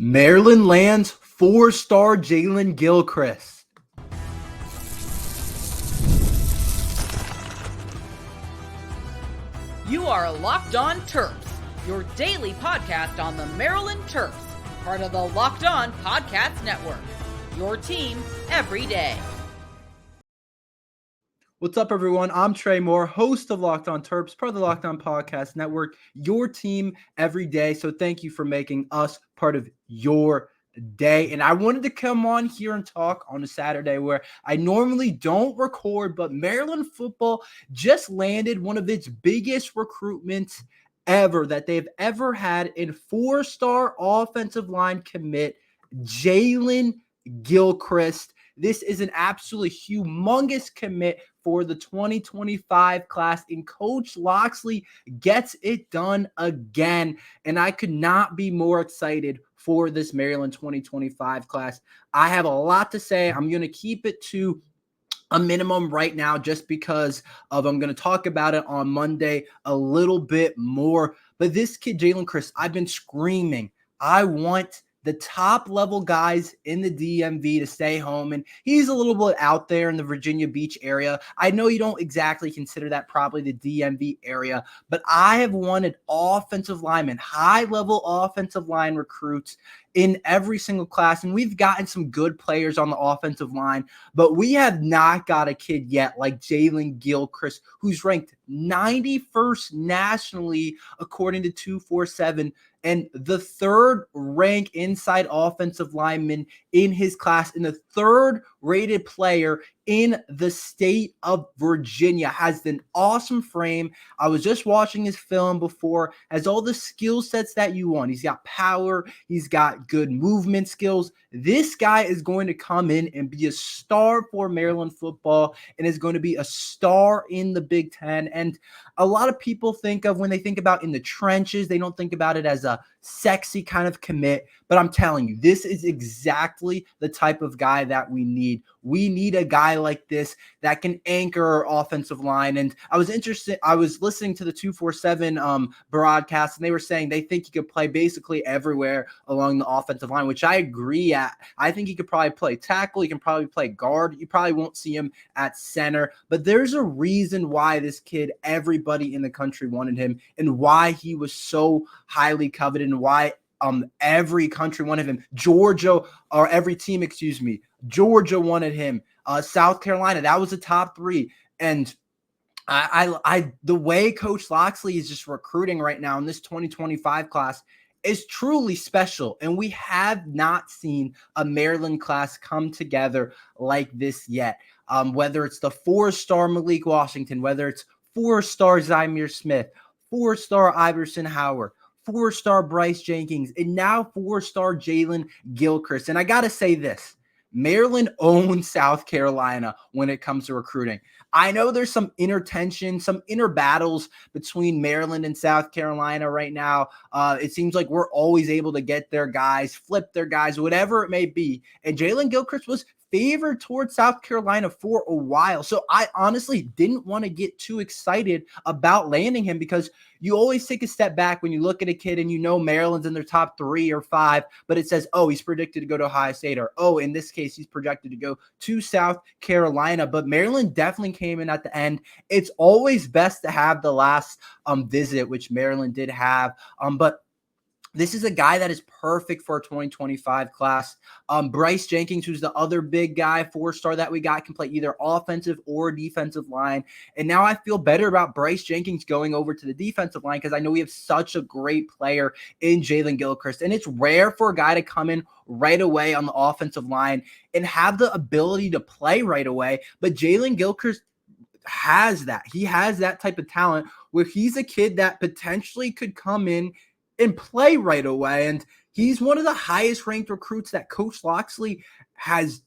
Maryland lands 4-star Jaylen Gilchrist. You are Locked On Terps, your daily podcast on the Maryland Terps, part of the Locked On Podcast Network, your team every day. What's up, everyone? I'm Tre Moore, host of Locked On Terps, part of the Locked On Podcast Network, your team every day. So thank you for making us part of your day. And I wanted to come on here and talk on a Saturday where I normally don't record, but Maryland football just landed one of its biggest recruitments ever that they've ever had in 4-star offensive line commit, Jaylen Gilchrist. This is an absolutely humongous commit for the 2025 class, and Coach Locksley gets it done again. And I could not be more excited for this Maryland 2025 class. I have a lot to say. I'm going to keep it to a minimum right now just because of I'm going to talk about it on Monday a little bit more. But this kid, Jaylen Gilchrist, I've been screaming, I want the top level guys in the DMV to stay home. And he's a little bit out there in the Virginia Beach area. I know you don't exactly consider that probably the DMV area, but I have wanted offensive linemen, high level offensive line recruits in every single class. And we've gotten some good players on the offensive line, but we have not got a kid yet like Jaylen Gilchrist, who's ranked 91st nationally according to 247, and the third rank inside offensive lineman in his class, and the third rated player in the state of Virginia. Has an awesome frame. I was just watching his film before, has all the skill sets that you want. He's got power. He's got good movement skills. This guy is going to come in and be a star for Maryland football and is going to be a star in the Big Ten. And a lot of people think of, when they think about in the trenches, they don't think about it as a sexy kind of commit, but I'm telling you, this is exactly the type of guy that we need. We need a guy like this that can anchor our offensive line. And I was listening to the 247 broadcast, and they were saying they think he could play basically everywhere along the offensive line, which I agree at. I think he could probably play tackle. He can probably play guard. You probably won't see him at center, but there's a reason why this kid, everybody in the country wanted him, and why he was so highly coveted, and why every country wanted him. Georgia wanted him. South Carolina, that was the top three. And I the way Coach Locksley is just recruiting right now in this 2025 class is truly special. And we have not seen a Maryland class come together like this yet. Whether it's the 4-star Malik Washington, whether it's 4-star Zymir Smith, 4-star Iverson Howard, 4-star Bryce Jenkins, and now 4-star Jaylen Gilchrist. And I got to say this, Maryland owns South Carolina when it comes to recruiting. I know there's some inner tension, some inner battles between Maryland and South Carolina right now. It seems like we're always able to get their guys, flip their guys, whatever it may be. And Jaylen Gilchrist was favored towards South Carolina for a while. So I honestly didn't want to get too excited about landing him, because you always take a step back when you look at a kid and you know Maryland's in their top 3 or 5, but it says, oh, he's predicted to go to Ohio State, or, oh, in this case, he's projected to go to South Carolina. But Maryland definitely came in at the end. It's always best to have the last visit, which Maryland did have. But this is a guy that is perfect for a 2025 class. Bryce Jenkins, who's the other big guy, 4-star that we got, can play either offensive or defensive line. And now I feel better about Bryce Jenkins going over to the defensive line, because I know we have such a great player in Jaylen Gilchrist. And it's rare for a guy to come in right away on the offensive line and have the ability to play right away. But Jaylen Gilchrist has that. He has that type of talent where he's a kid that potentially could come in and play right away. And he's one of the highest ranked recruits that Coach Locksley has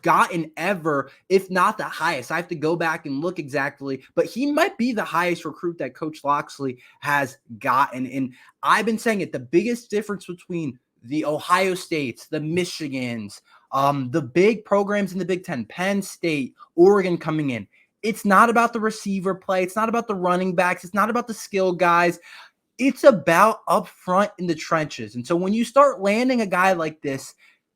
gotten ever, if not the highest. I have to go back and look exactly, but he might be the highest recruit that Coach Locksley has gotten. And I've been saying it, the biggest difference between the Ohio States, the Michigans, the big programs in the Big Ten, Penn State, Oregon coming in, it's not about the receiver play. It's not about the running backs. It's not about the skill guys. It's about up front in the trenches. And so when you start landing a guy like this,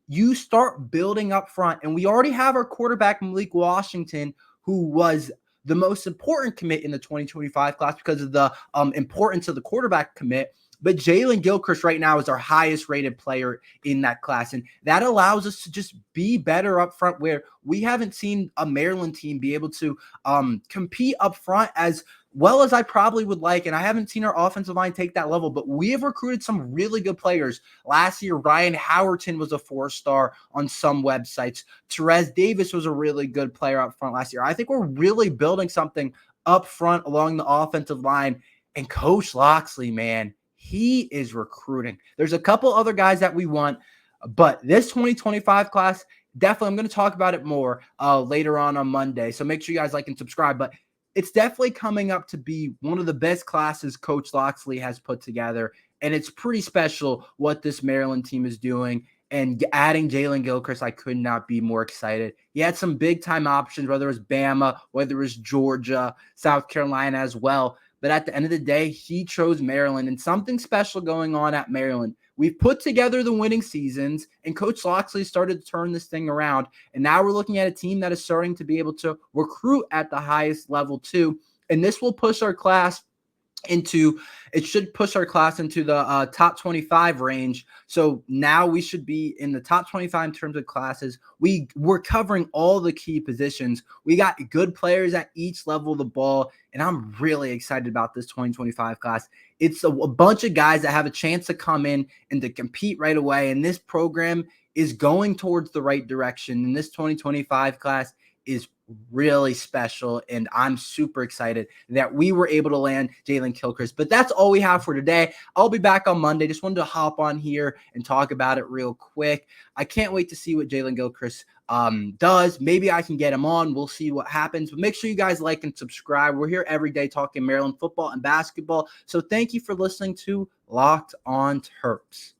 you start building up front. And we already have our quarterback, Malik Washington, who was the most important commit in the 2025 class because of the importance of the quarterback commit. But Jaylen Gilchrist right now is our highest rated player in that class. And that allows us to just be better up front, where we haven't seen a Maryland team be able to compete up front as well as I probably would like. And I haven't seen our offensive line take that level, but we have recruited some really good players. Last year, Ryan Howerton was a 4-star on some websites. Terez Davis was a really good player up front last year. I think we're really building something up front along the offensive line. And Coach Loxley, man, he is recruiting. There's a couple other guys that we want, but this 2025 class, definitely, I'm going to talk about it more later on Monday. So make sure you guys like and subscribe. But it's definitely coming up to be one of the best classes Coach Loxley has put together. And it's pretty special what this Maryland team is doing. And adding Jaylen Gilchrist, I could not be more excited. He had some big-time options, whether it was Bama, whether it was Georgia, South Carolina as well. But at the end of the day, he chose Maryland, and something special going on at Maryland. We've put together the winning seasons, and Coach Loxley started to turn this thing around. And now we're looking at a team that is starting to be able to recruit at the highest level too. And this will push our class into the top 25 range. So now we should be in the top 25 in terms of classes. We're covering all the key positions. We got good players at each level of the ball, and I'm really excited about this 2025 class. It's a bunch of guys that have a chance to come in and to compete right away, and this program is going towards the right direction. And this 2025 class is really special, and I'm super excited that we were able to land Jaylen Gilchrist. But that's all we have for today. I'll be back on Monday. Just wanted to hop on here and talk about it real quick. I can't wait to see what Jaylen Gilchrist does. Maybe I can get him on. We'll see what happens. But make sure you guys like and subscribe. We're here every day talking Maryland football and basketball. So thank you for listening to Locked on Terps.